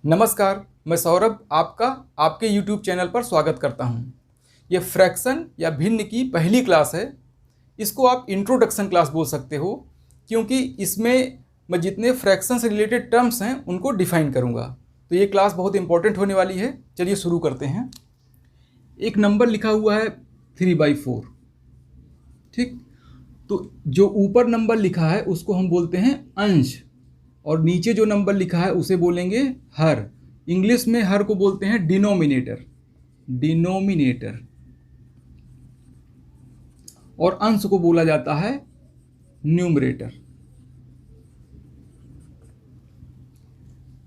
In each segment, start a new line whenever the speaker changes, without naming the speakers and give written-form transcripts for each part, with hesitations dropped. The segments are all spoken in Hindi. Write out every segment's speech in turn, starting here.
नमस्कार, मैं सौरभ आपका आपके YouTube चैनल पर स्वागत करता हूँ। ये फ्रैक्शन या भिन्न की पहली क्लास है। इसको आप इंट्रोडक्शन क्लास बोल सकते हो, क्योंकि इसमें मैं जितने फ्रैक्शन से रिलेटेड टर्म्स हैं उनको डिफाइन करूँगा। तो ये क्लास बहुत इंपॉर्टेंट होने वाली है। चलिए शुरू करते हैं। एक नंबर लिखा हुआ है 3/4, ठीक। तो जो ऊपर नंबर लिखा है उसको हम बोलते हैं अंश, और नीचे जो नंबर लिखा है उसे बोलेंगे हर। इंग्लिश में हर को बोलते हैं डिनोमिनेटर, और अंश को बोला जाता है न्यूमरेटर।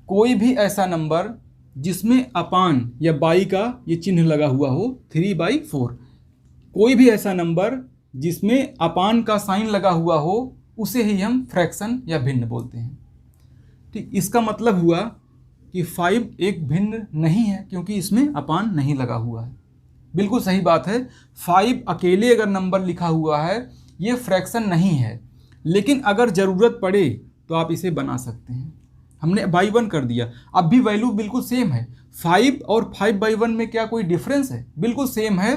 कोई भी ऐसा नंबर जिसमें अपान या बाई का ये चिन्ह लगा हुआ हो, 3/4, कोई भी ऐसा नंबर जिसमें अपान का साइन लगा हुआ हो, उसे ही हम फ्रैक्शन या भिन्न बोलते हैं, ठीक। इसका मतलब हुआ कि 5 एक भिन्न नहीं है, क्योंकि इसमें अपान नहीं लगा हुआ है। बिल्कुल सही बात है। 5 अकेले अगर नंबर लिखा हुआ है ये फ्रैक्शन नहीं है, लेकिन अगर ज़रूरत पड़े तो आप इसे बना सकते हैं। हमने बाई 1 कर दिया, अब भी वैल्यू बिल्कुल सेम है। 5 और 5/1 में क्या कोई डिफरेंस है? बिल्कुल सेम है।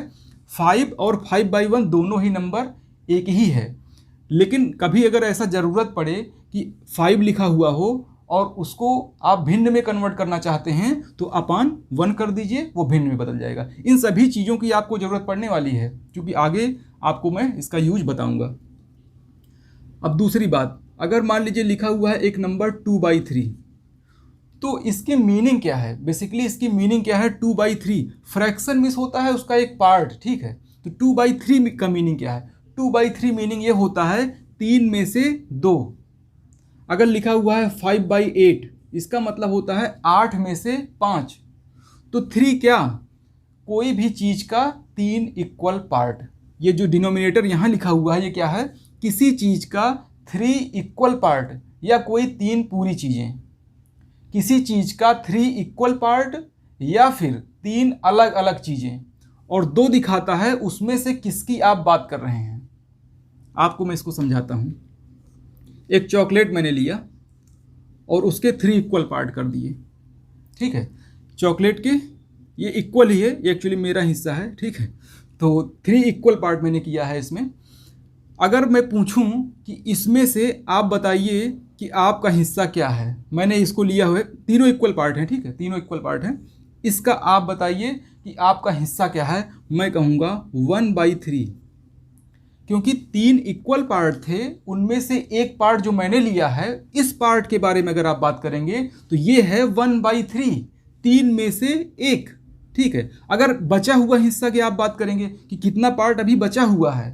5 और 5/1 दोनों ही नंबर एक ही है, लेकिन कभी अगर ऐसा ज़रूरत पड़े कि 5 लिखा हुआ हो और उसको आप भिन्न में कन्वर्ट करना चाहते हैं तो अपान 1 कर दीजिए, वो भिन्न में बदल जाएगा। इन सभी चीज़ों की आपको ज़रूरत पड़ने वाली है, क्योंकि आगे आपको मैं इसका यूज बताऊंगा। अब दूसरी बात, अगर मान लीजिए लिखा हुआ है एक नंबर 2/3, तो इसकी मीनिंग क्या है? बेसिकली इसकी मीनिंग क्या है? 2/3 फ्रैक्शन मिस होता है उसका एक पार्ट, ठीक है। तो 2/3 का मीनिंग क्या है? 2/3 मीनिंग ये होता है 3 में से 2। अगर लिखा हुआ है 5/8, इसका मतलब होता है 8 में से 5। तो 3 क्या? कोई भी चीज़ का 3 इक्वल पार्ट। ये जो डिनोमिनेटर यहाँ लिखा हुआ है ये क्या है? किसी चीज़ का 3 इक्वल पार्ट, या कोई 3 पूरी चीज़ें। किसी चीज़ का 3 इक्वल पार्ट या फिर 3 अलग अलग चीज़ें, और 2 दिखाता है उसमें से किसकी आप बात कर रहे हैं। आपको मैं इसको समझाता हूँ। एक चॉकलेट मैंने लिया और उसके 3 इक्वल पार्ट कर दिए, ठीक है। चॉकलेट के ये इक्वल ही है, ये एक्चुअली मेरा हिस्सा है, ठीक है। तो 3 इक्वल पार्ट मैंने किया है इसमें। अगर मैं पूछूं कि इसमें से आप बताइए कि आपका हिस्सा क्या है, मैंने इसको लिया हुआ है, तीनों इक्वल पार्ट हैं, ठीक है, तीनों इक्वल पार्ट हैं। इसका आप बताइए कि आपका हिस्सा क्या है। मैं कहूँगा 1/3, क्योंकि 3 इक्वल पार्ट थे, उनमें से एक पार्ट जो मैंने लिया है, इस पार्ट के बारे में अगर आप बात करेंगे तो ये है 1/3, 3 में से 1, ठीक है। अगर बचा हुआ हिस्सा की आप बात करेंगे कि कितना पार्ट अभी बचा हुआ है,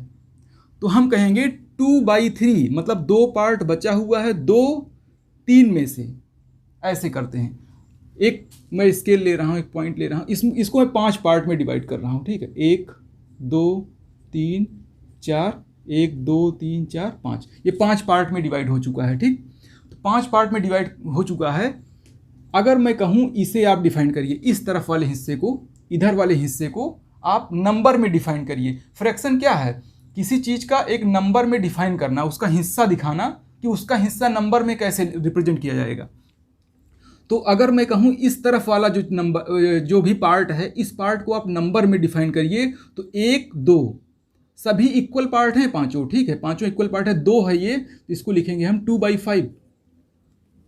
तो हम कहेंगे 2/3, मतलब 2 पार्ट बचा हुआ है, 2 3 में से। ऐसे करते हैं। एक मैं स्केल ले रहा हूँ, एक पॉइंट ले रहा हूँ, इसको मैं 5 पार्ट में डिवाइड कर रहा हूँ, ठीक है। 1 2 3 4, 1 2 3 4 5, ये 5 पार्ट में डिवाइड हो चुका है, ठीक। तो 5 पार्ट में डिवाइड हो चुका है। अगर मैं कहूँ इसे आप डिफाइन करिए, इस तरफ वाले हिस्से को, इधर वाले हिस्से को आप नंबर में डिफाइन करिए। फ्रैक्शन क्या है? किसी चीज़ का एक नंबर में डिफाइन करना, उसका हिस्सा दिखाना कि उसका हिस्सा नंबर में कैसे रिप्रेजेंट किया जाएगा। तो अगर मैं कहूँ इस तरफ वाला जो नंबर, जो भी पार्ट है, इस पार्ट को आप नंबर में डिफाइन करिए, तो 1 2 सभी इक्वल पार्ट हैं, पांचों, ठीक है, पांचों इक्वल पार्ट है। 2 है ये, तो इसको लिखेंगे हम 2/5।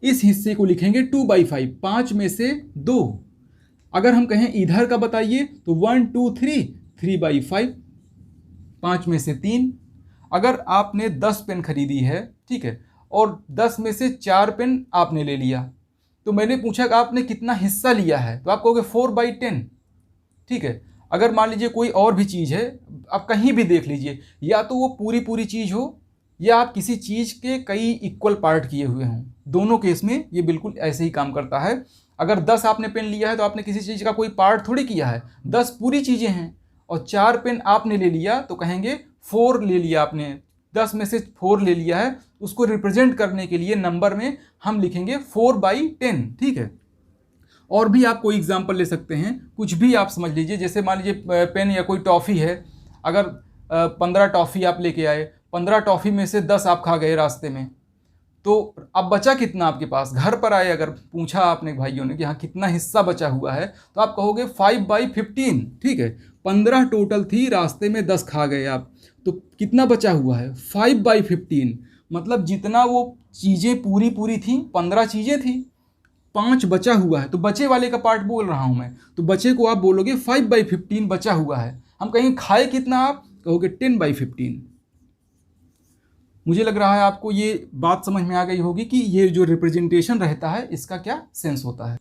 इस हिस्से को लिखेंगे 2/5, 5 में से 2। अगर हम कहें इधर का बताइए तो 1 2 3, 3/5, 5 में से 3। अगर आपने 10 पेन खरीदी है, ठीक है, और 10 में से 4 पेन आपने ले लिया, तो मैंने पूछा कि आपने कितना हिस्सा लिया है, तो आप कहोगे 4/10, ठीक है। अगर मान लीजिए कोई और भी चीज़ है, आप कहीं भी देख लीजिए, या तो वो पूरी चीज़ हो, या आप किसी चीज़ के कई इक्वल पार्ट किए हुए हों, दोनों केस में ये बिल्कुल ऐसे ही काम करता है। अगर 10 आपने पेन लिया है तो आपने किसी चीज़ का कोई पार्ट थोड़ी किया है, 10 पूरी चीज़ें हैं, और 4 पेन आपने ले लिया तो कहेंगे 4 ले लिया आपने, 10 में से 4 ले लिया है। उसको रिप्रेजेंट करने के लिए नंबर में हम लिखेंगे 4/10, ठीक है। और भी आप कोई एग्जाम्पल ले सकते हैं, कुछ भी आप समझ लीजिए। जैसे मान लीजिए पेन या कोई टॉफ़ी है, अगर 15 टॉफ़ी आप लेके आए, 15 टॉफ़ी में से 10 आप खा गए रास्ते में, तो अब बचा कितना आपके पास, घर पर आए अगर पूछा आपने भाइयों ने कि हाँ कितना हिस्सा बचा हुआ है, तो आप कहोगे 5/15। ठीक है, 15 टोटल थी, रास्ते में 10 खा गए आप, तो कितना बचा हुआ है 5/15। मतलब जितना वो चीज़ें पूरी पूरी थी, 15 चीज़ें थी, 5 बचा हुआ है, तो बचे वाले का पार्ट बोल रहा हूँ मैं, तो बचे को आप बोलोगे 5/15 बचा हुआ है। हम कहेंगे खाए कितना, आप कहोगे 10/15। मुझे लग रहा है आपको ये बात समझ में आ गई होगी कि ये जो रिप्रेजेंटेशन रहता है इसका क्या सेंस होता है।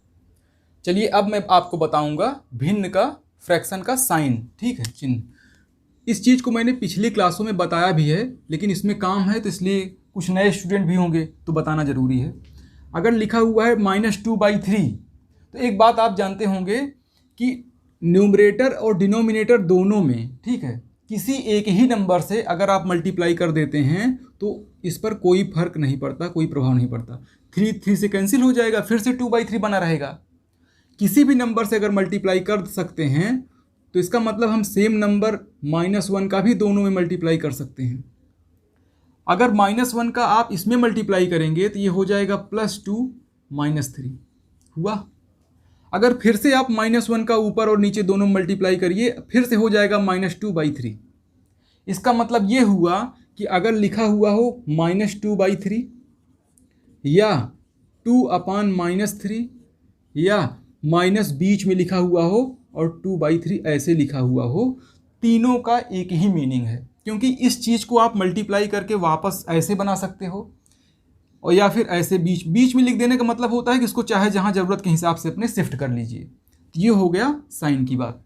चलिए अब मैं आपको बताऊंगा भिन्न का, फ्रैक्शन का साइन। ठीक है, चिन्ह। इस चीज़ को मैंने पिछली क्लासों में बताया भी है, लेकिन इसमें काम है तो इसलिए कुछ नए स्टूडेंट भी होंगे तो बताना ज़रूरी है। अगर लिखा हुआ है -2/3, तो एक बात आप जानते होंगे कि न्यूमरेटर और डिनोमिनेटर दोनों में, ठीक है, किसी एक ही नंबर से अगर आप मल्टीप्लाई कर देते हैं तो इस पर कोई फर्क नहीं पड़ता, कोई प्रभाव नहीं पड़ता। 3 से कैंसिल हो जाएगा, फिर से 2/3 बना रहेगा। किसी भी नंबर से अगर मल्टीप्लाई कर सकते हैं तो इसका मतलब हम सेम नंबर -1 का भी दोनों में मल्टीप्लाई कर सकते हैं। अगर -1 का आप इसमें मल्टीप्लाई करेंगे तो ये हो जाएगा +2 -3 हुआ। अगर फिर से आप -1 का ऊपर और नीचे दोनों मल्टीप्लाई करिए, फिर से हो जाएगा -2/3। इसका मतलब ये हुआ कि अगर लिखा हुआ हो -2/3 या 2/-3 या माइनस बीच में लिखा हुआ हो और 2/3 ऐसे लिखा हुआ हो, तीनों का एक ही मीनिंग है, क्योंकि इस चीज़ को आप मल्टीप्लाई करके वापस ऐसे बना सकते हो और या फिर ऐसे बीच बीच में लिख देने का मतलब होता है कि इसको चाहे जहाँ ज़रूरत के हिसाब से अपने शिफ्ट कर लीजिए। तो ये हो गया साइन की बात।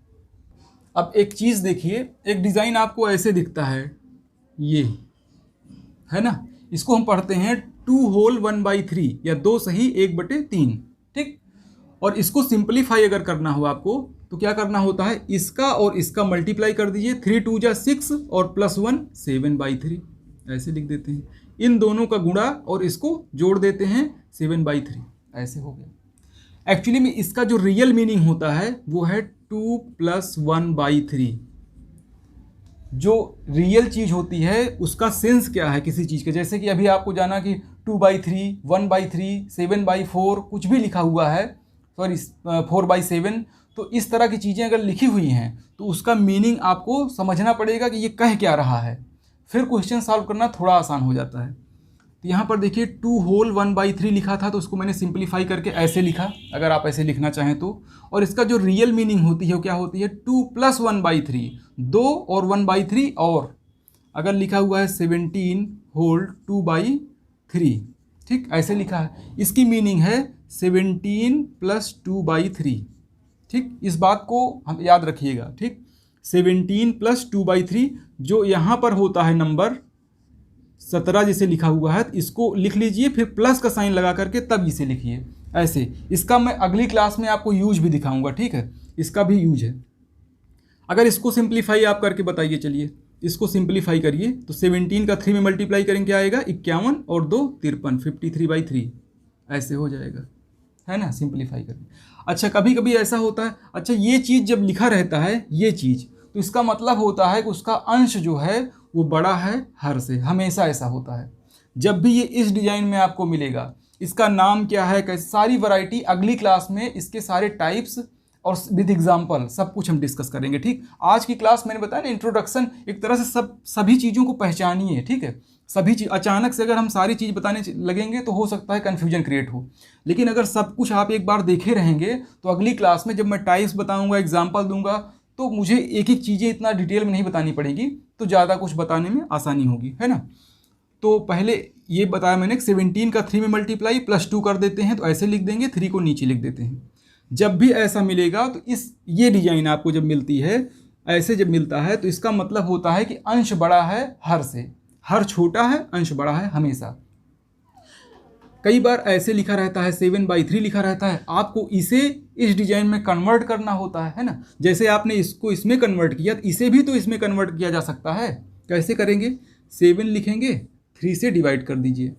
अब एक चीज़ देखिए, एक डिज़ाइन आपको ऐसे दिखता है, ये है ना, इसको हम पढ़ते हैं 2 होल 1/3 या 2 सही 1/3। ठीक, और इसको सिंपलीफाई अगर करना हो आपको तो क्या करना होता है, इसका और इसका मल्टीप्लाई कर दीजिए, 3 2 जा 6 और +1 7/3 ऐसे लिख देते हैं। इन दोनों का गुणा और इसको जोड़ देते हैं 7/3 ऐसे हो गया। एक्चुअली में इसका जो रियल मीनिंग होता है वो है 2 + 1/3। जो रियल चीज़ होती है उसका सेंस क्या है किसी चीज़ के, जैसे कि अभी आपको जाना कि 2/3 1/3 7/4 कुछ भी लिखा हुआ है, सॉरी 4/7, तो इस तरह की चीज़ें अगर लिखी हुई हैं तो उसका मीनिंग आपको समझना पड़ेगा कि ये कह क्या रहा है, फिर क्वेश्चन सॉल्व करना थोड़ा आसान हो जाता है। तो यहाँ पर देखिए 2 होल 1/3 लिखा था तो उसको मैंने सिंप्लीफाई करके ऐसे लिखा, अगर आप ऐसे लिखना चाहें तो। और इसका जो रियल मीनिंग होती है वो क्या होती है, 2 + 1/3, 2 और 1/3, और अगर लिखा हुआ है 17 होल 2/3, ठीक ऐसे लिखा है, इसकी मीनिंग है 17 + 2/3। ठीक, इस बात को हम याद रखिएगा। ठीक, 17 + 2/3, जो यहाँ पर होता है नंबर 17 जिसे लिखा हुआ है, इसको लिख लीजिए, फिर प्लस का साइन लगा करके तब इसे लिखिए ऐसे। इसका मैं अगली क्लास में आपको यूज भी दिखाऊंगा, ठीक है, इसका भी यूज है। अगर इसको सिंप्लीफाई आप करके बताइए, चलिए इसको सिंप्लीफाई करिए, तो 17 का 3 में मल्टीप्लाई करेंगे क्या आएगा, 51 और 2 53, 53/3 ऐसे हो जाएगा, है ना, सिंप्लीफाई करिए। अच्छा, कभी कभी ऐसा होता है, अच्छा ये चीज़ जब लिखा रहता है ये चीज़, तो इसका मतलब होता है कि उसका अंश जो है वो बड़ा है हर से, हमेशा ऐसा होता है। जब भी ये इस डिजाइन में आपको मिलेगा, इसका नाम क्या है, कैसे, सारी वैरायटी अगली क्लास में इसके सारे टाइप्स और विद एग्जाम्पल सब कुछ हम डिस्कस करेंगे। ठीक, आज की क्लास मैंने बताया ना, इंट्रोडक्शन, एक तरह से सभी चीज़ों को पहचानिए। ठीक है, सभी चीज़ अचानक से अगर हम सारी चीज़ बताने लगेंगे तो हो सकता है कन्फ्यूजन क्रिएट हो, लेकिन अगर सब कुछ आप एक बार देखे रहेंगे तो अगली क्लास में जब मैं टाइप्स बताऊँगा, एग्जाम्पल दूंगा, तो मुझे एक एक चीज़ें इतना डिटेल में नहीं बतानी पड़ेगी, तो ज़्यादा कुछ बताने में आसानी होगी, है ना। तो पहले ये बताया मैंने, 17 का 3 में मल्टीप्लाई +2 कर देते हैं तो ऐसे लिख देंगे, 3 को नीचे लिख देते हैं। जब भी ऐसा मिलेगा तो ये डिजाइन आपको जब मिलती है, ऐसे जब मिलता है, तो इसका मतलब होता है कि अंश बड़ा है हर से, हर छोटा है, अंश बड़ा है हमेशा। कई बार ऐसे लिखा रहता है, 7/3 लिखा रहता है, आपको इसे इस डिजाइन में कन्वर्ट करना होता है ना। जैसे आपने इसको इसमें कन्वर्ट किया, तो इसे भी तो इसमें कन्वर्ट किया जा सकता है। कैसे करेंगे, 7 लिखेंगे, 3 से डिवाइड कर दीजिए,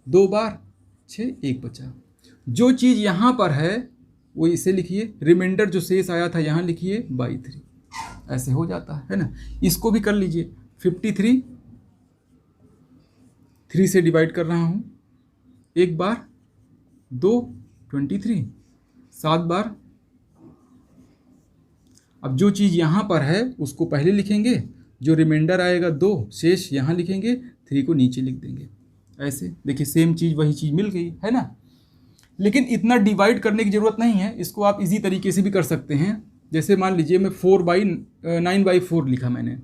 2 बार 6, 1 बचा। जो चीज़ यहाँ पर है वो इसे लिखिए, रिमाइंडर जो शेष आया था यहाँ लिखिए 3, ऐसे हो जाता है ना। इसको भी कर लीजिए, 53, 3 से डिवाइड कर रहा हूँ, 1 बार 2 23, 7 बार। अब जो चीज़ यहाँ पर है उसको पहले लिखेंगे, जो रिमाइंडर आएगा 2 शेष यहाँ लिखेंगे, 3 को नीचे लिख देंगे। ऐसे देखिए सेम चीज़ वही चीज़ मिल गई है ना। लेकिन इतना डिवाइड करने की ज़रूरत नहीं है, इसको आप इजी तरीके से भी कर सकते हैं। जैसे मान लीजिए मैं 9/4 लिखा मैंने,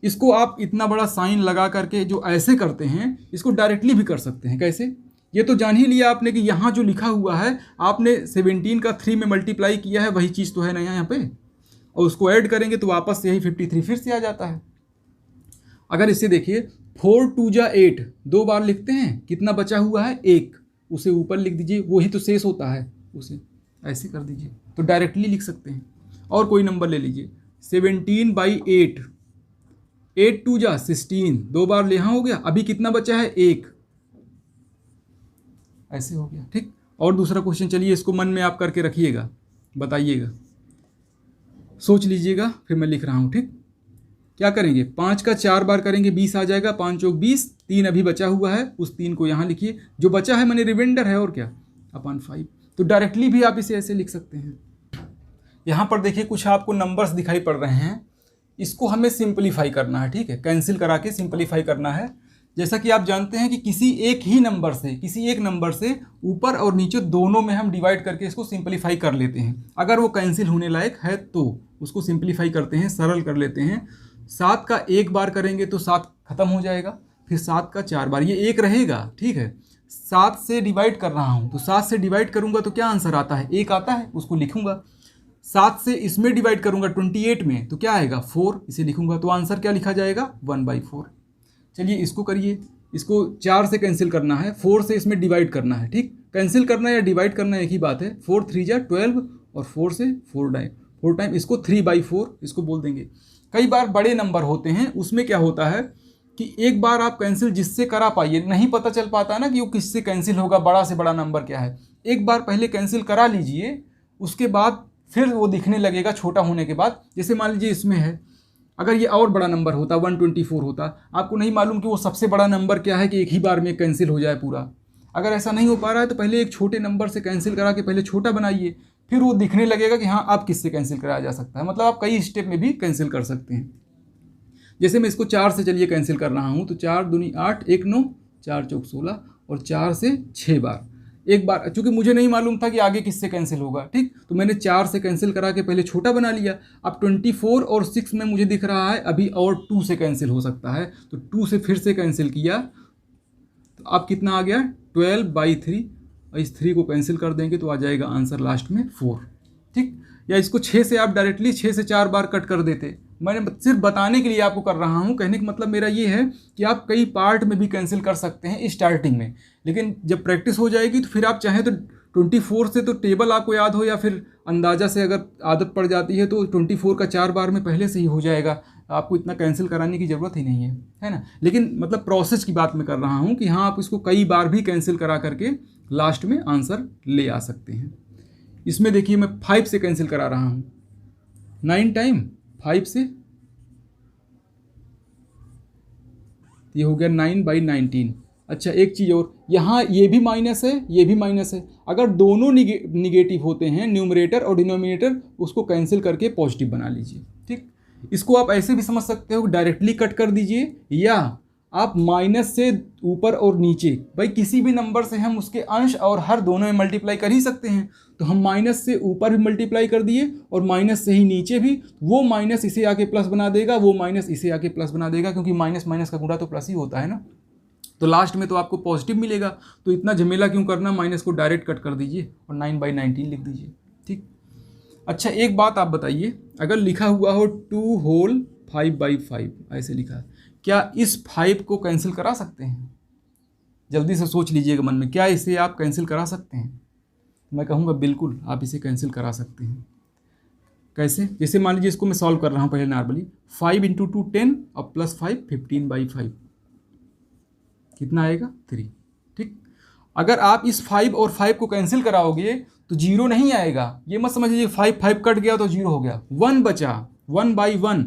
इसको आप इतना बड़ा साइन लगा करके जो ऐसे करते हैं इसको डायरेक्टली भी कर सकते हैं। कैसे? ये तो जान ही लिया आपने कि यहाँ जो लिखा हुआ है आपने 17 का 3 में मल्टीप्लाई किया है, वही चीज़ तो है ना यहाँ पे, और उसको ऐड करेंगे तो वापस से यही 53 फिर से आ जाता है। अगर इसे देखिए 4 2 जा 8, 2 बार लिखते हैं, कितना बचा हुआ है 1, उसे ऊपर लिख दीजिए, वही तो शेष होता है, उसे ऐसे कर दीजिए तो डायरेक्टली लिख सकते हैं। और कोई नंबर ले लीजिए 17/8, 8 2 जा 16, 2 बार यहाँ हो गया, अभी कितना बचा है 1, ऐसे हो गया। ठीक। और दूसरा क्वेश्चन चलिए इसको मन में आप करके रखिएगा, बताइएगा, सोच लीजिएगा, फिर मैं लिख रहा हूँ। ठीक। क्या करेंगे, 5 का 4 बार करेंगे 20 आ जाएगा, 5 चौक 20, 3 अभी बचा हुआ है, उस 3 को यहाँ लिखिए, जो बचा है मैंने रिमाइंडर है और क्या अपन 5, तो डायरेक्टली भी आप इसे ऐसे लिख सकते हैं। यहाँ पर देखिए कुछ आपको नंबर्स दिखाई पड़ रहे हैं, इसको हमें सिंपलीफाई करना है। ठीक है, कैंसिल करा के सिंपलीफाई करना है। जैसा कि आप जानते हैं कि किसी एक नंबर से ऊपर और नीचे दोनों में हम डिवाइड करके इसको सिंपलीफाई कर लेते हैं। अगर वो कैंसिल होने लायक है तो उसको सिंपलीफाई करते हैं, सरल कर लेते हैं। 7 का 1 बार करेंगे तो 7 खत्म हो जाएगा, फिर 7 का 4 बार, ये 1 रहेगा। ठीक है, 7 से डिवाइड कर रहा हूँ तो 7 से डिवाइड करूँगा तो क्या आंसर आता है, 1 आता है, उसको लिखूँगा। 7 से इसमें डिवाइड करूँगा 28 में तो क्या आएगा 4, इसे लिखूँगा, तो आंसर क्या लिखा जाएगा 1/4। चलिए इसको करिए, इसको 4 से कैंसिल करना है, 4 से इसमें डिवाइड करना है। ठीक, कैंसिल करना या डिवाइड करना एक ही बात है। 4 3 जा 12 और 4 से 4 टाइम इसको 3/4 इसको बोल देंगे। कई बार बड़े नंबर होते हैं, उसमें क्या होता है कि एक बार आप कैंसिल जिससे करा पाइए, नहीं पता चल पाता ना कि वो किससे कैंसिल होगा, बड़ा से बड़ा नंबर क्या है। एक बार पहले कैंसिल करा लीजिए, उसके बाद फिर वो दिखने लगेगा छोटा होने के बाद। जैसे मान लीजिए इसमें है, अगर ये और बड़ा नंबर होता 124 होता, आपको नहीं मालूम कि वो सबसे बड़ा नंबर क्या है कि एक ही बार में कैंसिल हो जाए पूरा। अगर ऐसा नहीं हो पा रहा है तो पहले एक छोटे नंबर से कैंसिल करा के पहले छोटा बनाइए, फिर वो दिखने लगेगा कि हाँ आप किससे कैंसिल कराया जा सकता है। मतलब आप कई स्टेप में भी कैंसिल कर सकते हैं। जैसे मैं इसको 4 से चलिए कैंसिल कर रहा हूँ तो 4 दूनी 8, 1 9, 4 चौक 16 और 4 से 6 बार। एक बार चूंकि मुझे नहीं मालूम था कि आगे किससे कैंसिल होगा, ठीक, तो मैंने 4 से कैंसिल करा के पहले छोटा बना लिया। अब 24 और 6 में मुझे दिख रहा है अभी और 2 से कैंसिल हो सकता है, तो 2 से फिर से कैंसिल किया तो अब कितना आ गया 12/3, और इस 3 को कैंसिल कर देंगे तो आ जाएगा आंसर लास्ट में 4। ठीक, या इसको 6 से आप डायरेक्टली 6 से 4 बार कट कर देते। मैंने सिर्फ बताने के लिए आपको कर रहा हूँ। कहने का मतलब मेरा ये है कि आप कई पार्ट में भी कैंसिल कर सकते हैं स्टार्टिंग में, लेकिन जब प्रैक्टिस हो जाएगी तो फिर आप चाहें तो 24 से तो टेबल आपको याद हो, या फिर अंदाज़ा से अगर आदत पड़ जाती है तो 24 का 4 बार में पहले से ही हो जाएगा, आपको इतना कैंसिल कराने की ज़रूरत ही नहीं है ना। लेकिन मतलब प्रोसेस की बात मैं कर रहा हूँ कि हाँ आप इसको कई बार भी कैंसिल करा करके लास्ट में आंसर ले आ सकते हैं। इसमें देखिए मैं 5 से कैंसिल करा रहा हूँ, 9 टाइम 5 से, ये हो गया 9/19। अच्छा एक चीज़ और, यहाँ ये भी माइनस है, ये भी माइनस है। अगर दोनों निगेटिव होते हैं, न्यूमरेटर और डिनोमिनेटर, उसको कैंसिल करके पॉजिटिव बना लीजिए। ठीक, इसको आप ऐसे भी समझ सकते हो, डायरेक्टली कट कर दीजिए, या आप माइनस से ऊपर और नीचे, भाई किसी भी नंबर से हम उसके अंश और हर दोनों में मल्टीप्लाई कर ही सकते हैं। तो हम माइनस से ऊपर भी मल्टीप्लाई कर दिए और माइनस से ही नीचे भी, वो माइनस इसे आके प्लस बना देगा, वो माइनस इसे आके प्लस बना देगा, क्योंकि माइनस माइनस का गुणा तो प्लस ही होता है ना। तो लास्ट में तो आपको पॉजिटिव मिलेगा, तो इतना झमेला क्यों करना, माइनस को डायरेक्ट कट कर दीजिए और 9/19 लिख दीजिए। ठीक, अच्छा एक बात आप बताइए, अगर लिखा हुआ हो 2 होल 5/5 ऐसे लिखा है, क्या इस 5 को कैंसिल करा सकते हैं? जल्दी से सोच लीजिएगा मन में, क्या इसे आप कैंसिल करा सकते हैं? मैं कहूँगा बिल्कुल आप इसे कैंसिल करा सकते हैं। कैसे? जैसे मान लीजिए इसको मैं सॉल्व कर रहा हूँ पहले नॉर्मली, 5 × 2 10 और +5 15/5, कितना आएगा 3। ठीक, अगर आप इस 5 और 5 को कैंसिल कराओगे तो 0 नहीं आएगा, ये मत समझिए 5 कट गया तो 0 हो गया, 1 बचा, 1/1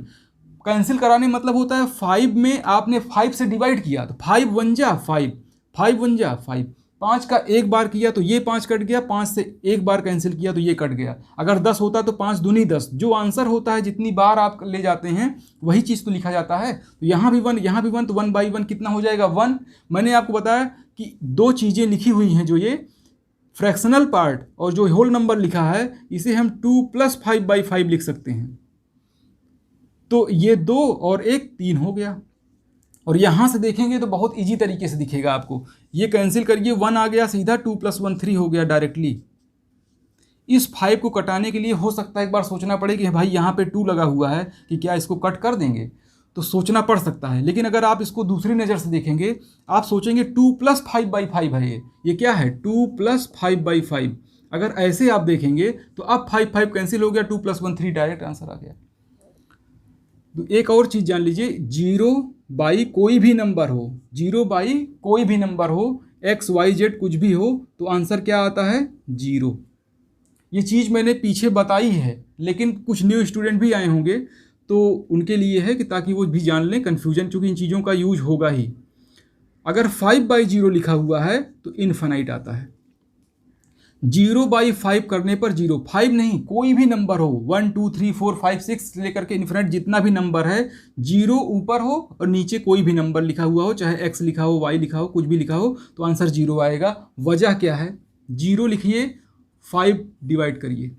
कैंसिल कराने मतलब होता है 5 में आपने 5 से डिवाइड किया तो 5 1 जा 5, 5 1 जा 5, 5 का एक बार किया तो ये 5 कट गया, 5 से एक बार कैंसिल किया तो ये कट गया। अगर 10 होता तो 5 दूनी 10, जो आंसर होता है जितनी बार आप ले जाते हैं वही चीज़ तो लिखा जाता है। तो यहाँ भी 1, यहाँ भी 1, तो 1/1 कितना हो जाएगा 1। मैंने आपको बताया कि दो चीज़ें लिखी हुई हैं, जो ये फ्रैक्शनल पार्ट और जो होल नंबर लिखा है, इसे हम 2 + 5/5 लिख सकते हैं। तो ये 2 और 1 3 हो गया। और यहाँ से देखेंगे तो बहुत इजी तरीके से दिखेगा आपको। ये कैंसिल करिए, 1 आ गया सीधा, 2 + 1 3 हो गया डायरेक्टली। इस 5 को कटाने के लिए हो सकता है एक बार सोचना पड़े कि भाई यहाँ पे 2 लगा हुआ है कि क्या इसको कट कर देंगे, तो सोचना पड़ सकता है। लेकिन अगर आप इसको दूसरी नज़र से देखेंगे, आप सोचेंगे 2 + 5/5 है ये क्या है 2 + 5/5। अगर ऐसे आप देखेंगे तो अब 5 कैंसिल हो गया, 2 + 1 3 डायरेक्ट आंसर आ गया। तो एक और चीज़ जान लीजिए, 0/, कोई भी नंबर हो, 0/, कोई भी नंबर हो, x y z कुछ भी हो, तो आंसर क्या आता है 0। ये चीज़ मैंने पीछे बताई है, लेकिन कुछ न्यू स्टूडेंट भी आए होंगे तो उनके लिए है कि ताकि वो भी जान लें कन्फ्यूजन, चूँकि इन चीज़ों का यूज होगा ही। अगर 5/0 लिखा हुआ है तो इनफाइनाइट आता है। 0/5 करने पर 0, 5 नहीं, कोई भी नंबर हो, 1 2 3 4 5 6 लेकर के इन्फिनिट जितना भी नंबर है, 0 ऊपर हो और नीचे कोई भी नंबर लिखा हुआ हो, चाहे x लिखा हो, y लिखा हो, कुछ भी लिखा हो, तो आंसर 0 आएगा। वजह क्या है, 0 लिखिए, 5 डिवाइड करिए।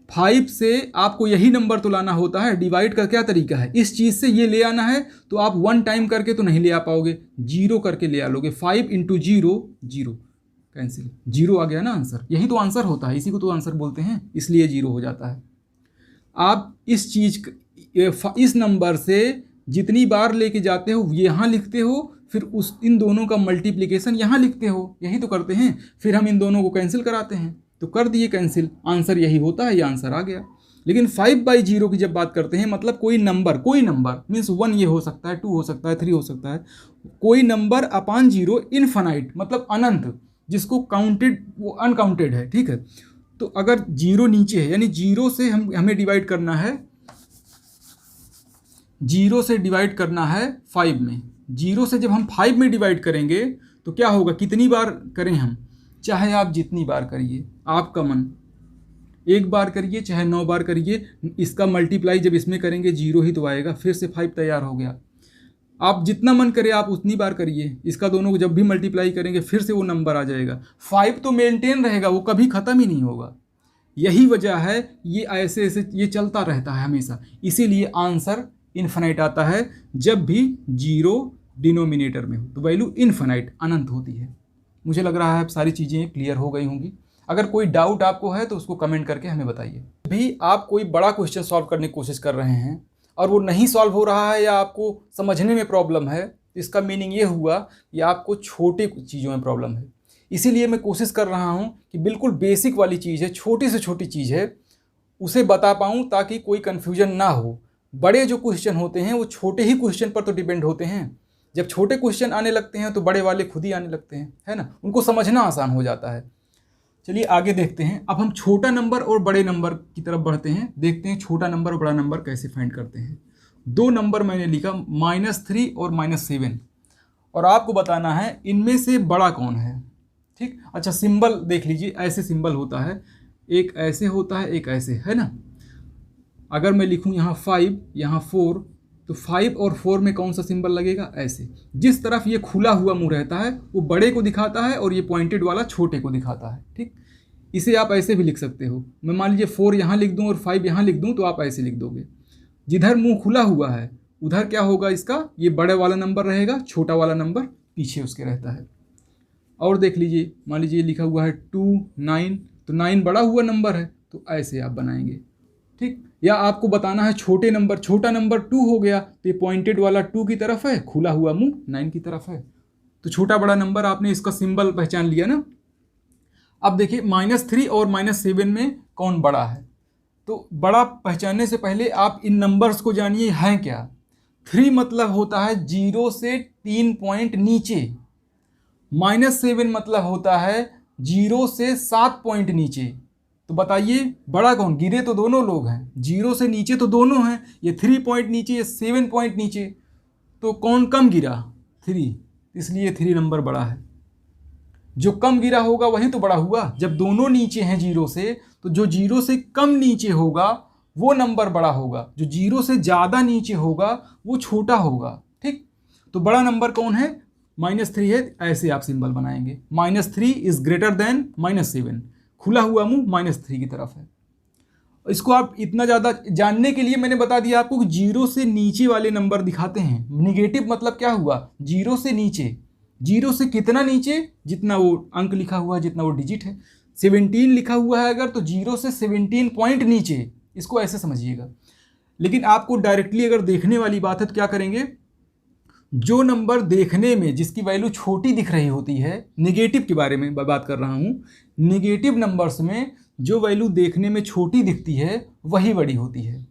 5 से आपको यही नंबर तो लाना होता है, डिवाइड का क्या तरीका है, इस चीज़ से ये ले आना है, तो आप 1 टाइम करके तो नहीं ले आ पाओगे, 0 करके ले आ लोगे। 5 × 0 0, कैंसिल, 0 आ गया ना आंसर। यही तो आंसर होता है, इसी को तो आंसर बोलते हैं, इसलिए 0 हो जाता है। आप इस चीज़, इस नंबर से जितनी बार लेके जाते हो यहाँ लिखते हो, फिर इन दोनों का मल्टीप्लिकेशन यहाँ लिखते हो, यही तो करते हैं। फिर हम इन दोनों को कैंसिल कराते हैं, तो कर दिए कैंसिल, आंसर यही होता है, ये आंसर आ गया। लेकिन 5/0 की जब बात करते हैं, मतलब कोई नंबर मीन्स 1 ये हो सकता है, 2 हो सकता है, 3 हो सकता है, कोई नंबर अपान 0 इनफाइनाइट मतलब अनंत, जिसको काउंटेड वो अनकाउंटेड है, ठीक है। तो अगर 0 नीचे है, यानी 0 से हमें डिवाइड करना है, 0 से डिवाइड करना है 5 में। 0 से जब हम 5 में डिवाइड करेंगे तो क्या होगा, कितनी बार करें हम, चाहे आप जितनी बार करिए, आपका मन, 1 बार करिए चाहे 9 बार करिए, इसका मल्टीप्लाई जब इसमें करेंगे 0 ही तो आएगा, फिर से 5 तैयार हो गया। आप जितना मन करे आप उतनी बार करिए, इसका दोनों को जब भी मल्टीप्लाई करेंगे फिर से वो नंबर आ जाएगा। 5 तो मेंटेन रहेगा, वो कभी ख़त्म ही नहीं होगा। यही वजह है, ये ऐसे ऐसे ये चलता रहता है हमेशा, इसीलिए आंसर इनफाइनाइट आता है जब भी 0 डिनोमिनेटर में हो, तो वैल्यू इनफाइनाइट अनंत होती है। मुझे लग रहा है अब सारी चीज़ें क्लियर हो गई होंगी। अगर कोई डाउट आपको है तो उसको कमेंट करके हमें बताइए। भी आप कोई बड़ा क्वेश्चन सॉल्व करने की कोशिश कर रहे हैं और वो नहीं सॉल्व हो रहा है, या आपको समझने में प्रॉब्लम है, तो इसका मीनिंग ये हुआ कि आपको छोटे चीज़ों में प्रॉब्लम है। इसीलिए मैं कोशिश कर रहा हूँ कि बिल्कुल बेसिक वाली चीज़ है, छोटी से छोटी चीज़ है, उसे बता पाऊँ ताकि कोई कन्फ्यूजन ना हो। बड़े जो क्वेश्चन होते हैं वो छोटे ही क्वेश्चन पर तो डिपेंड होते हैं, जब छोटे क्वेश्चन आने लगते हैं तो बड़े वाले खुद ही आने लगते हैं, है ना, उनको समझना आसान हो जाता है। चलिए आगे देखते हैं। अब हम छोटा नंबर और बड़े नंबर की तरफ बढ़ते हैं, देखते हैं छोटा नंबर और बड़ा नंबर कैसे फाइंड करते हैं। 2 नंबर मैंने लिखा, -3 और -7, और आपको बताना है इनमें से बड़ा कौन है, ठीक। अच्छा, सिंबल देख लीजिए, ऐसे सिंबल होता है, एक ऐसे होता है, एक ऐसे, है ना। अगर मैं लिखूं यहाँ 5, यहाँ 4, तो 5 और 4 में कौन सा सिंबल लगेगा, ऐसे। जिस तरफ ये खुला हुआ मुंह रहता है वो बड़े को दिखाता है और ये पॉइंटेड वाला छोटे को दिखाता है, ठीक। इसे आप ऐसे भी लिख सकते हो, मैं मान लीजिए 4 यहाँ लिख दूँ और 5 यहाँ लिख दूँ, तो आप ऐसे लिख दोगे। जिधर मुंह खुला हुआ है उधर क्या होगा, इसका ये बड़े वाला नंबर रहेगा, छोटा वाला नंबर पीछे उसके रहता है। और देख लीजिए, मान लीजिए लिखा हुआ है 2 9, तो 9 बड़ा हुआ नंबर है, तो ऐसे आप बनाएंगे, ठीक। या आपको बताना है छोटे नंबर, छोटा नंबर 2 हो गया, तो ये पॉइंटेड वाला 2 की तरफ है, खुला हुआ मुंह 9 की तरफ है, तो छोटा बड़ा नंबर आपने इसका सिंबल पहचान लिया ना। अब देखिए -3 और -7 में कौन बड़ा है, तो बड़ा पहचानने से पहले आप इन नंबर्स को जानिए हैं क्या। 3 मतलब होता है 0 से 3 पॉइंट नीचे, -7 मतलब होता है 0 से 7 पॉइंट नीचे। तो बताइए बड़ा कौन, गिरे तो दोनों लोग हैं, 0 से नीचे तो दोनों हैं, ये 3 पॉइंट नीचे, ये 7 पॉइंट नीचे, तो कौन कम गिरा, 3, इसलिए 3 नंबर बड़ा है। जो कम गिरा होगा वही तो बड़ा हुआ। जब दोनों नीचे हैं जीरो से, तो जो जीरो से कम नीचे होगा वो नंबर बड़ा होगा, जो जीरो से ज़्यादा नीचे होगा वो छोटा होगा। ठीक, तो बड़ा नंबर कौन है? -3 है। ऐसे आप सिंबल बनाएंगे, -3 इज ग्रेटर देन -7, खुला हुआ मुंह -3 की तरफ है। इसको आप इतना ज़्यादा जानने के लिए मैंने बता दिया आपको कि जीरो से नीचे वाले नंबर दिखाते हैं। निगेटिव मतलब क्या हुआ? जीरो से नीचे। जीरो से कितना नीचे? जितना वो अंक लिखा हुआ है, जितना वो डिजिट है। 17 लिखा हुआ है अगर, तो जीरो से 17 पॉइंट नीचे, इसको ऐसे समझिएगा। लेकिन आपको डायरेक्टली अगर देखने वाली बात है तो क्या करेंगे? जो नंबर देखने में जिसकी वैल्यू छोटी दिख रही होती है, निगेटिव के बारे में बात कर रहा हूँ, निगेटिव नंबर्स में जो वैल्यू देखने में छोटी दिखती है वही बड़ी होती है।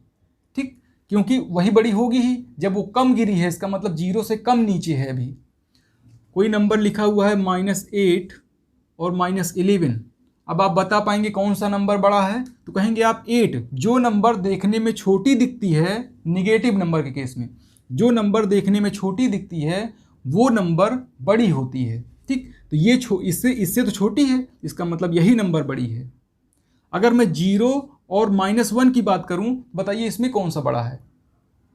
ठीक, क्योंकि वही बड़ी होगी ही जब वो कम गिरी है, इसका मतलब जीरो से कम नीचे है। अभी कोई नंबर लिखा हुआ है -8 और -11, अब आप बता पाएंगे कौन सा नंबर बड़ा है? तो कहेंगे आप 8। जो नंबर देखने में छोटी दिखती है, निगेटिव नंबर के केस में जो नंबर देखने में छोटी दिखती है वो नंबर बड़ी होती है। ठीक, तो ये इससे तो छोटी है, इसका मतलब यही नंबर बड़ी है। अगर मैं 0 और -1 की बात करूं, बताइए इसमें कौन सा बड़ा है?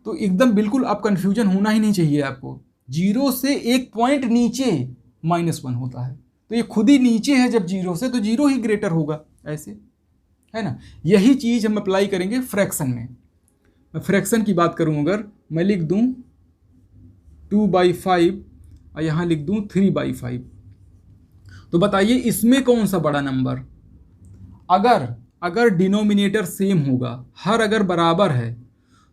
तो एकदम बिल्कुल आप कंफ्यूजन होना ही नहीं चाहिए आपको। 0 से 1 पॉइंट नीचे -1 होता है, तो ये खुद ही नीचे है जब 0 से, तो 0 ही ग्रेटर होगा, ऐसे है ना। यही चीज़ हम अप्लाई करेंगे फ्रैक्शन में। मैं फ्रैक्शन की बात करूं, अगर मैं लिख दूं 2/5 और यहाँ लिख दूं 3/5, तो बताइए इसमें कौन सा बड़ा नंबर? अगर डिनोमिनेटर सेम होगा, हर अगर बराबर है,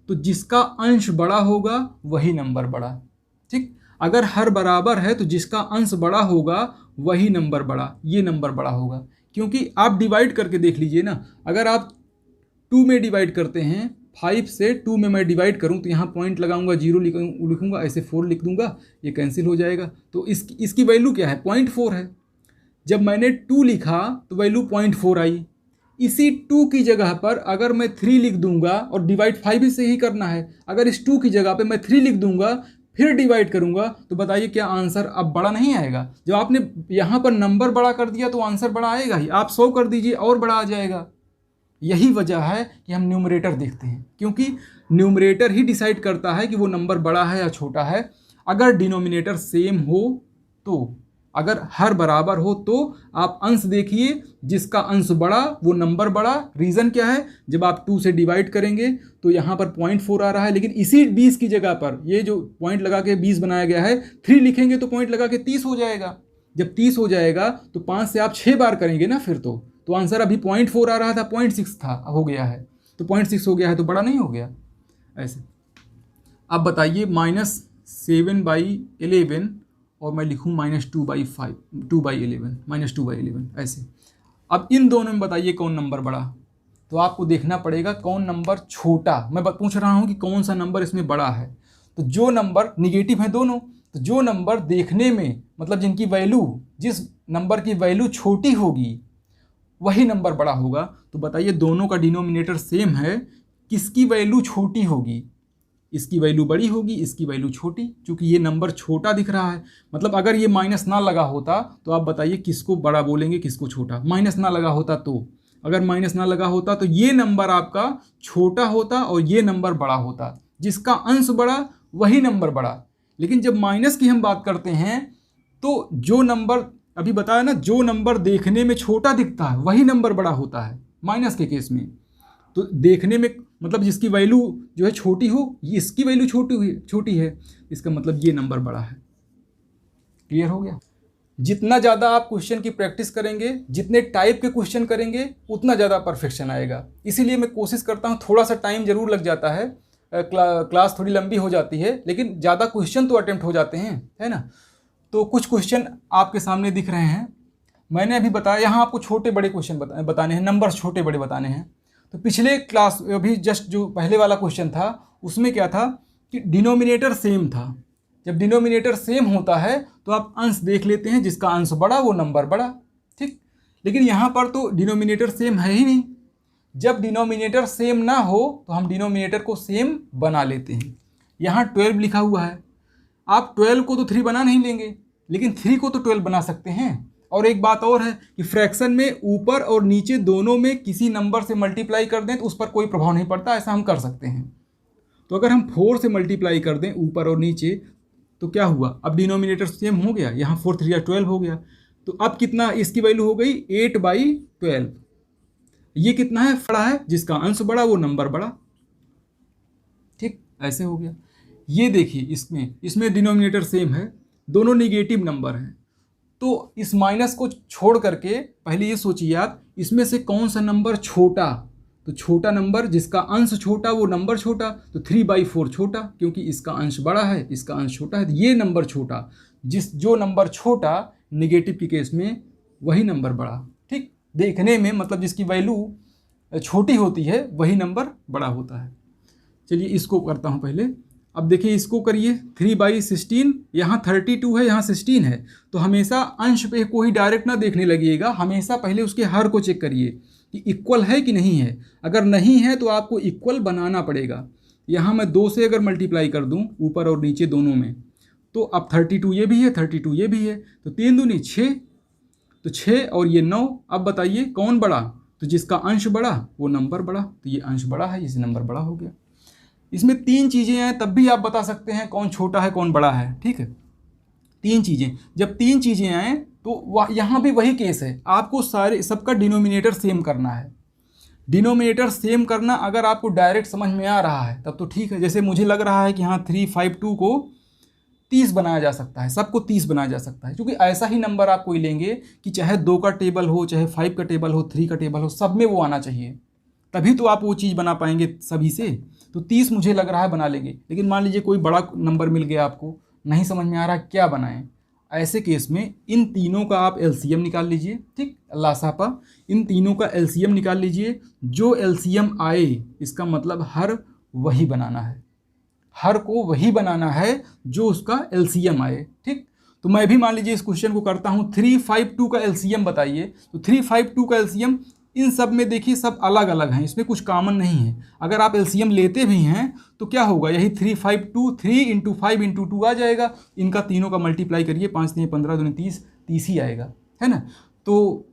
तो जिसका अंश बड़ा होगा वही नंबर बड़ा। ठीक, अगर हर बराबर है तो जिसका अंश बड़ा होगा वही नंबर बड़ा, ये नंबर बड़ा होगा। क्योंकि आप डिवाइड करके देख लीजिए ना, अगर आप 2 में डिवाइड करते हैं, 5 से 2 में मैं डिवाइड करूं तो यहाँ पॉइंट लगाऊंगा, 0 लिखूंगा, ऐसे 4 लिख दूंगा, ये कैंसिल हो जाएगा। तो इसकी वैल्यू क्या है? 0.4 है। जब मैंने 2 लिखा तो वैल्यू 0.4 आई। इसी 2 की जगह पर अगर मैं 3 लिख दूंगा, और डिवाइड 5 से ही करना है, अगर इस 2 की जगह पे मैं 3 लिख दूंगा फिर डिवाइड करूंगा, तो बताइए क्या आंसर अब बड़ा नहीं आएगा? जब आपने यहाँ पर नंबर बड़ा कर दिया तो आंसर बड़ा आएगा ही। आप 100 कर दीजिए और बड़ा आ जाएगा। यही वजह है कि हम न्यूमरेटर देखते हैं, क्योंकि न्यूमरेटर ही डिसाइड करता है कि वो नंबर बड़ा है या छोटा है। अगर डिनोमिनेटर सेम हो, तो अगर हर बराबर हो, तो आप अंश देखिए, जिसका अंश बड़ा वो नंबर बड़ा। रीज़न क्या है? जब आप 2 से डिवाइड करेंगे तो यहाँ पर 0.4 आ रहा है, लेकिन इसी 20 की जगह पर ये जो पॉइंट लगा के 20 बनाया गया है, 3 लिखेंगे तो पॉइंट लगा के 30 हो जाएगा। जब 30 हो जाएगा तो 5 से आप 6 बार करेंगे ना, फिर तो आंसर अभी 0.4 आ रहा था, 0.6 था, हो गया है, तो 0.6 हो गया है, तो बड़ा नहीं हो गया। ऐसे अब बताइए -7/11 और मैं लिखूँ -2/5, 2/11, -2/11 ऐसे। अब इन दोनों में बताइए कौन नंबर बड़ा? तो आपको देखना पड़ेगा कौन नंबर छोटा। मैं पूछ रहा हूँ कि कौन सा नंबर इसमें बड़ा है। तो जो नंबर निगेटिव है दोनों, तो जो नंबर देखने में, मतलब जिनकी वैल्यू, जिस नंबर की वैल्यू छोटी होगी वही नंबर बड़ा होगा। तो बताइए दोनों का डिनोमिनेटर सेम है, किसकी वैल्यू छोटी होगी? इसकी वैल्यू बड़ी होगी, इसकी वैल्यू छोटी। क्योंकि ये नंबर छोटा दिख रहा है, मतलब अगर ये माइनस ना लगा होता तो आप बताइए किसको बड़ा बोलेंगे, किसको छोटा? माइनस ना लगा होता तो, अगर माइनस ना लगा होता तो ये नंबर आपका छोटा होता और ये नंबर बड़ा होता। जिसका अंश बड़ा वही नंबर बड़ा। लेकिन जब माइनस की हम बात करते हैं तो जो नंबर अभी बताया ना, जो नंबर देखने में छोटा दिखता है वही नंबर बड़ा होता है माइनस के केस में। तो देखने में मतलब जिसकी वैल्यू जो है छोटी हो, ये इसकी वैल्यू छोटी है, इसका मतलब ये नंबर बड़ा है। क्लियर हो गया? जितना ज़्यादा आप क्वेश्चन की प्रैक्टिस करेंगे, जितने टाइप के क्वेश्चन करेंगे, उतना ज़्यादा परफेक्शन आएगा। इसीलिए मैं कोशिश करता हूँ, थोड़ा सा टाइम ज़रूर लग जाता है, क्लास थोड़ी लंबी हो जाती है, लेकिन ज़्यादा क्वेश्चन तो अटेम्प्ट हो जाते हैं, है ना। तो कुछ क्वेश्चन आपके सामने दिख रहे हैं, मैंने अभी बताया, यहाँ आपको छोटे बड़े क्वेश्चन बताने हैं, नंबर छोटे बड़े बताने हैं। तो पिछले क्लास अभी जस्ट जो पहले वाला क्वेश्चन था उसमें क्या था कि डिनोमिनेटर सेम था। जब डिनोमिनेटर सेम होता है तो आप अंश देख लेते हैं, जिसका अंश बड़ा वो नंबर बड़ा। ठीक, लेकिन यहाँ पर तो डिनोमिनेटर सेम है ही नहीं। जब डिनोमिनेटर सेम ना हो तो हम डिनोमिनेटर को सेम बना लेते हैं। यहाँ 12 लिखा हुआ है, आप 12 को तो 3 बना नहीं लेंगे, लेकिन 3 को तो 12 बना सकते हैं। और एक बात और है कि फ्रैक्शन में ऊपर और नीचे दोनों में किसी नंबर से मल्टीप्लाई कर दें तो उस पर कोई प्रभाव नहीं पड़ता, ऐसा हम कर सकते हैं। तो अगर हम 4 से मल्टीप्लाई कर दें ऊपर और नीचे तो क्या हुआ, अब डिनोमिनेटर सेम हो गया, यहाँ 4 3 12 हो गया। तो अब कितना इसकी वैल्यू हो गई 8/12। ये कितना है, बड़ा है, जिसका अंश बड़ा वो नंबर बड़ा। ठीक, ऐसे हो गया। ये देखिए इसमें डिनोमिनेटर सेम है, दोनों निगेटिव नंबर हैं। तो इस माइनस को छोड़ करके पहले ये सोचिए आप, इसमें से कौन सा नंबर छोटा, तो छोटा नंबर जिसका अंश छोटा वो नंबर छोटा, तो 3/4 छोटा, क्योंकि इसका अंश बड़ा है इसका अंश छोटा है, तो ये नंबर छोटा। जो नंबर छोटा निगेटिव के केस में वही नंबर बड़ा। ठीक, देखने में मतलब जिसकी वैल्यू छोटी होती है वही नंबर बड़ा होता है। चलिए इसको करता हूँ पहले। अब देखिए इसको करिए, 3/16, यहाँ 32 है यहाँ 16 है, तो हमेशा अंश पे को ही डायरेक्ट ना देखने लगिएगा, हमेशा पहले उसके हर को चेक करिए कि इक्वल है कि नहीं है। अगर नहीं है तो आपको इक्वल बनाना पड़ेगा। यहाँ मैं 2 से अगर मल्टीप्लाई कर दूँ ऊपर और नीचे दोनों में, तो अब 32 ये भी है 32 ये भी है, तो 3 दूनी 6, तो 6 और ये 9। अब बताइए कौन बड़ा, तो जिसका अंश बड़ा वो नंबर बड़ा, तो ये अंश बड़ा है इस नंबर बड़ा हो गया। इसमें 3 चीज़ें हैं तब भी आप बता सकते हैं कौन छोटा है कौन बड़ा है। ठीक है, 3 चीज़ें, जब 3 चीज़ें आए तो यहाँ भी वही केस है, आपको सारे सबका डिनोमिनेटर सेम करना है। डिनोमिनेटर सेम करना अगर आपको डायरेक्ट समझ में आ रहा है तब तो ठीक है। जैसे मुझे लग रहा है कि हाँ 352 को 30 बनाया जा सकता है, सबको 30 बनाया जा सकता है, क्योंकि ऐसा ही नंबर आप कोई लेंगे कि चाहे 2 का टेबल हो चाहे 5 का टेबल हो 3 का टेबल हो, सब में वो आना चाहिए, तभी तो आप वो चीज़ बना पाएंगे सभी से। तो 30 मुझे लग रहा है बना लेंगे। लेकिन मान लीजिए कोई बड़ा नंबर मिल गया, आपको नहीं समझ में आ रहा क्या बनाएं, ऐसे केस में इन तीनों का आप एलसीएम निकाल लीजिए। ठीक, लासापा इन तीनों का एलसीएम निकाल लीजिए। जो एलसीएम आए इसका मतलब हर वही बनाना है, हर को वही बनाना है जो उसका एलसीएम आए। ठीक, तो मैं भी मान लीजिए इस क्वेश्चन को करता हूँ, 352 का एलसीएम बताइए। तो 352 का एलसीएम इन सब में देखिए सब अलग अलग हैं, इसमें कुछ कॉमन नहीं है। अगर आप एलसीएम लेते भी हैं तो क्या होगा, यही 352 3 × 5 × 2 आ जाएगा। इनका तीनों का मल्टीप्लाई करिए, 5 3 15 2 30 30 ही आएगा, है ना। तो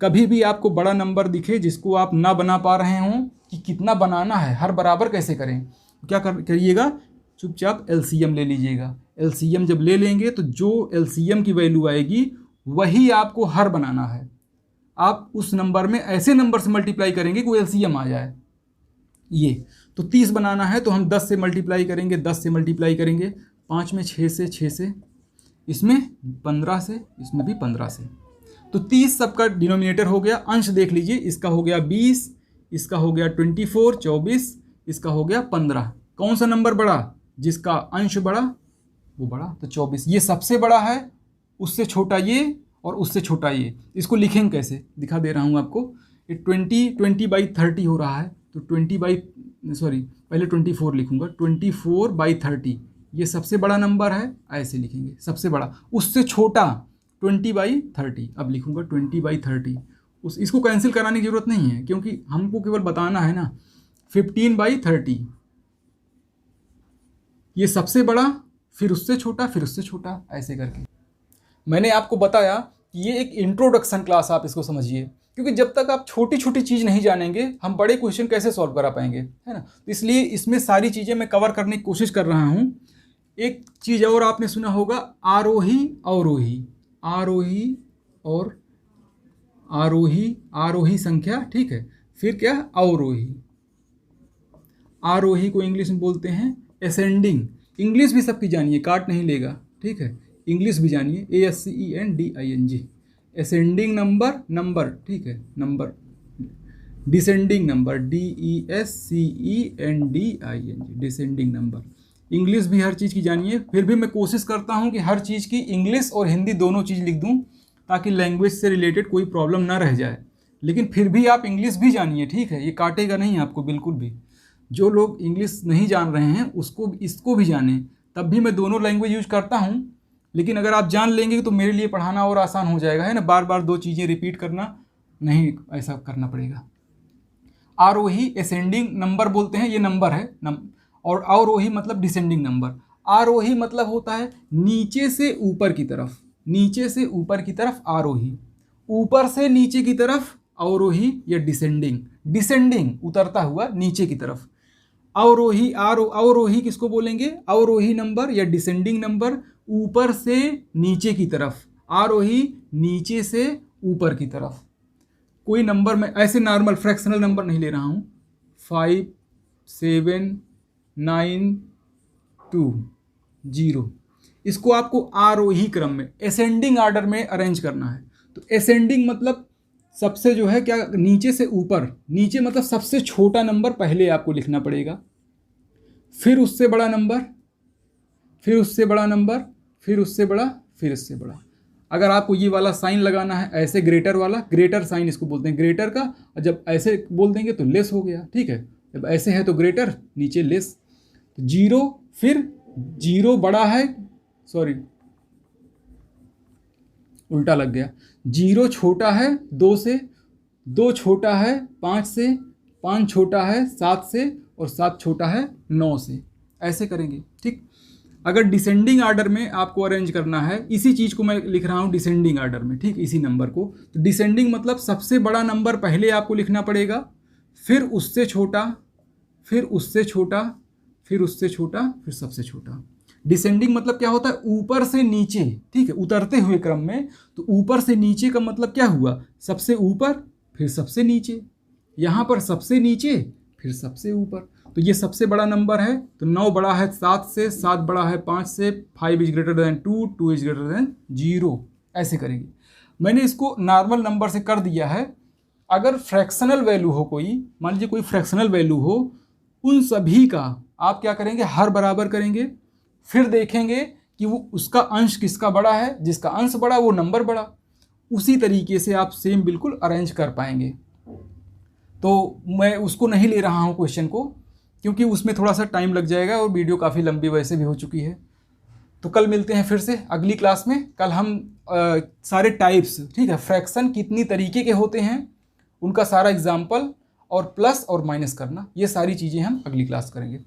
कभी भी आपको बड़ा नंबर दिखे जिसको आप ना बना पा रहे हों कि कितना बनाना है, हर बराबर कैसे करें, क्या करिएगा, चुपचाप एलसीएम ले लीजिएगा। एलसीएम जब ले लेंगे तो जो एलसीएम की वैल्यू आएगी वही आपको हर बनाना है। आप उस नंबर में ऐसे नंबर से मल्टीप्लाई करेंगे कि वो एलसीएम आ जाए। ये तो 30 बनाना है तो हम 10 से मल्टीप्लाई करेंगे, 10 से मल्टीप्लाई करेंगे, 5 में 6 से, 6 से, इसमें 15 से, इसमें भी 15 से। तो 30 सबका डिनोमिनेटर हो गया। अंश देख लीजिए, इसका हो गया 20, इसका हो गया 24 24, इसका हो गया 15। कौन सा नंबर बड़ा, जिसका अंश बड़ा वो बड़ा, तो 24 ये सबसे बड़ा है, उससे छोटा ये और उससे छोटा ये। इसको लिखेंगे कैसे, दिखा दे रहा हूँ आपको। ये 20/30 हो रहा है, तो पहले 24 लिखूंगा, 24/30 ये सबसे बड़ा नंबर है, ऐसे लिखेंगे सबसे बड़ा, उससे छोटा 20/30। अब लिखूंगा 20/30, इसको कैंसिल कराने की जरूरत नहीं है क्योंकि हमको केवल बताना है ना। 15/30 ये सबसे बड़ा, फिर उससे छोटा, फिर उससे छोटा, ऐसे करके। मैंने आपको बताया कि ये एक इंट्रोडक्शन क्लास, आप इसको समझिए, क्योंकि जब तक आप छोटी छोटी चीज़ नहीं जानेंगे हम बड़े क्वेश्चन कैसे सॉल्व करा पाएंगे, है ना। तो इसलिए इसमें सारी चीज़ें मैं कवर करने की कोशिश कर रहा हूँ। एक चीज़ और आपने सुना होगा, आरोही अवरोही, आरोही और आरोही संख्या, ठीक है। फिर क्या, अवरोही। आरोही को इंग्लिश में बोलते हैं असेंडिंग। इंग्लिश भी सबकी जानिए, काट नहीं लेगा, ठीक है। इंग्लिश भी जानिए, ASCENDING। असेंडिंग नंबर, ठीक है, number. Descending number, DESCENDING, descending number. English भी हर चीज़ की जानिए। फिर भी मैं कोशिश करता हूँ कि हर चीज़ की इंग्लिश और हिंदी दोनों चीज़ लिख दूँ ताकि लैंग्वेज से रिलेटेड कोई प्रॉब्लम ना रह जाए। लेकिन फिर भी आप इंग्लिश भी जानिए, ठीक है, ये काटेगा नहीं आपको बिल्कुल भी। जो लोग इंग्लिश नहीं जान रहे हैं इसको भी जाने, तब भी मैं दोनों लैंग्वेज यूज करता हूँ। लेकिन अगर आप जान लेंगे तो मेरे लिए पढ़ाना और आसान हो जाएगा, है ना। बार बार 2 चीज़ें रिपीट करना नहीं, ऐसा करना पड़ेगा। आरोही असेंडिंग नंबर बोलते हैं, ये नंबर है और अवरोही मतलब डिसेंडिंग नंबर। आरोही मतलब होता है नीचे से ऊपर की तरफ, नीचे से ऊपर की तरफ आरोही, ऊपर से नीचे की तरफ अवरोही या डिसेंडिंग, डिसेंडिंग उतरता हुआ नीचे की तरफ। अवरोही अवरोही किसको बोलेंगे? अवरोही नंबर या डिसेंडिंग नंबर ऊपर से नीचे की तरफ, आरोही नीचे से ऊपर की तरफ। कोई नंबर में ऐसे नॉर्मल फ्रैक्शनल नंबर नहीं ले रहा हूँ। 5 7 9 2 0, इसको आपको आरोही क्रम में असेंडिंग ऑर्डर में अरेंज करना है। तो असेंडिंग मतलब सबसे जो है क्या, नीचे से ऊपर, नीचे मतलब सबसे छोटा नंबर पहले आपको लिखना पड़ेगा, फिर उससे बड़ा नंबर, फिर उससे बड़ा नंबर, फिर उससे बड़ा, फिर इससे बड़ा। अगर आपको ये वाला साइन लगाना है ऐसे ग्रेटर वाला, ग्रेटर साइन इसको बोलते हैं ग्रेटर का, और जब ऐसे बोल देंगे तो लेस हो गया, ठीक है। जब ऐसे है तो ग्रेटर, नीचे लेस। तो 0, फिर 0 बड़ा है, सॉरी उल्टा लग गया, 0 छोटा है 2 से, 2 छोटा है 5 से, 5 छोटा है 7 से, और 7 छोटा है 9 से। ऐसे करेंगे, ठीक। अगर डिसेंडिंग ऑर्डर में आपको अरेंज करना है, इसी चीज़ को मैं लिख रहा हूँ डिसेंडिंग ऑर्डर में, ठीक, इसी नंबर को। तो डिसेंडिंग मतलब सबसे बड़ा नंबर पहले आपको लिखना पड़ेगा, फिर उससे छोटा, फिर उससे छोटा, फिर उससे छोटा, फिर सबसे छोटा। डिसेंडिंग मतलब क्या होता है? ऊपर से नीचे, ठीक है, उतरते हुए क्रम में। तो ऊपर से नीचे का मतलब क्या हुआ? सबसे ऊपर फिर सबसे नीचे, यहाँ पर सबसे नीचे फिर सबसे ऊपर। तो ये सबसे बड़ा नंबर है, तो 9 बड़ा है 7 से, 7 बड़ा है 5 से, 5 is greater than 2, 2 is greater than 0। ऐसे करेंगे। मैंने इसको नॉर्मल नंबर से कर दिया है। अगर फ्रैक्शनल वैल्यू हो कोई, मान लीजिए कोई फ्रैक्शनल वैल्यू हो, उन सभी का आप क्या करेंगे? हर बराबर करेंगे, फिर देखेंगे कि वो उसका अंश किसका बड़ा है, जिसका अंश बड़ा वो नंबर बड़ा। उसी तरीके से आप सेम बिल्कुल अरेंज कर पाएंगे। तो मैं उसको नहीं ले रहा हूँ क्वेश्चन को, क्योंकि उसमें थोड़ा सा टाइम लग जाएगा और वीडियो काफ़ी लंबी वैसे भी हो चुकी है। तो कल मिलते हैं फिर से अगली क्लास में। कल हम सारे टाइप्स, ठीक है, फ्रैक्शन कितनी तरीके के होते हैं, उनका सारा एग्जाम्पल, और प्लस और माइनस करना, ये सारी चीज़ें हम अगली क्लास करेंगे।